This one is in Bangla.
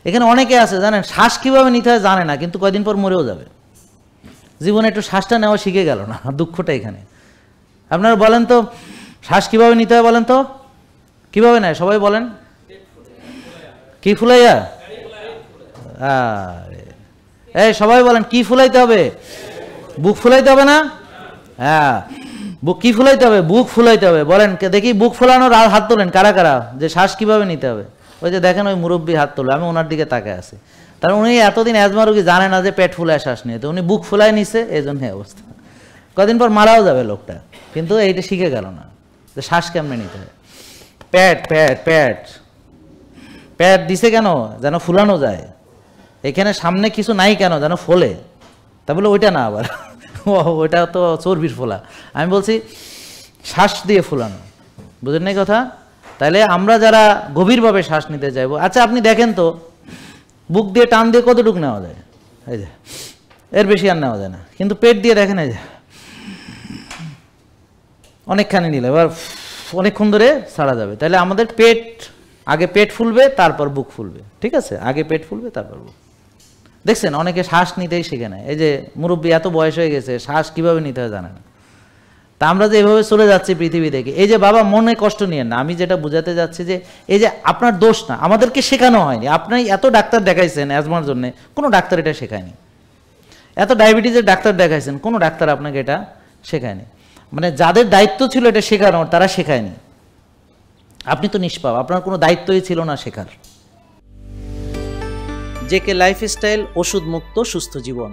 এখানে অনেকে আছে জানেন শ্বাস কীভাবে নিতে হয় জানে না, কিন্তু কয়দিন পর মরেও যাবে। জীবনে একটু শ্বাসটা নেওয়া শিখে গেল না, দুঃখটা এখানে। আপনারা বলেন তো শ্বাস কীভাবে নিতে হয়, বলেন তো কীভাবে নেয় সবাই বলেন। কি ফুলাইয়া? এই সবাই বলেন কি ফুলাইতে হবে? বুক ফুলাইতে হবে না? হ্যাঁ, বুক কি ফুলাইতে হবে? বুক ফুলাইতে হবে। বলেন দেখি বুক ফুলানোর হাত তোলেন কারা কারা, যে শ্বাস কিভাবে নিতে হবে। ওই যে দেখেন ওই মুরব্বী হাত তোলে, আমি ওনার দিকে তাকায় আছি। তার উনি এতদিন অ্যাজমা রোগী জানে না যে পেট ফুলায় শ্বাস নিয়ে, তো উনি বুক ফুলায় নিছে, এই জন্য অবস্থা। কদিন পর মারাও যাবে লোকটা, কিন্তু এইটা শিখে গেল না যে শ্বাস কেমনে নিতে হয়। পেট পেট পেট পেট দিছে কেন? যেন ফুলানো যায়। এখানে সামনে কিছু নাই কেন? যেন ফোলে। তা বলে ওইটা না আবার ওইটা তো চর্বির ফোলা। আমি বলছি শ্বাস দিয়ে ফুলানো, বুঝলেন না কথা? তাহলে আমরা যারা গভীরভাবে শ্বাস নিতে চাইবো, আচ্ছা আপনি দেখেন তো বুক দিয়ে টান দিয়ে কতটুকু নেওয়া যায়? এই যে এর বেশি আর নেওয়া যায় না। কিন্তু পেট দিয়ে দেখেন, এই যে অনেকখানি নিলে এবার অনেকক্ষণ ধরে ছাড়া যাবে। তাহলে আমাদের পেট আগে পেট ফুলবে, তারপর বুক ফুলবে, ঠিক আছে? আগে পেট ফুলবে, তারপর বুক। দেখছেন অনেকে শ্বাস নিতেই শিখে নেয়। এই যে মুরব্বী এত বয়স হয়ে গেছে, শ্বাস কিভাবে নিতে হয় জানে না। তা আমরা যে এভাবে চলে যাচ্ছি পৃথিবী থেকে, এই যে বাবা মনে কষ্ট নিয়েন না, আমি যেটা বোঝাতে যাচ্ছি যে এই যে আপনার দোষ না, আমাদেরকে শেখানো হয়নি। আপনি এত ডাক্তার দেখাইছেন অ্যাজমার জন্য, কোনো ডাক্তার এটা শেখায়নি। এত ডায়াবেটিসের ডাক্তার দেখাইছেন, কোনো ডাক্তার আপনাকে এটা শেখায়নি। মানে যাদের দায়িত্ব ছিল এটা শেখানোর, তারা শেখায়নি। আপনি তো নিষ্পাপ, আপনার কোনো দায়িত্বই ছিল না শেখার। জেকে লাইফস্টাইল, ওষুধ মুক্ত সুস্থ জীবন।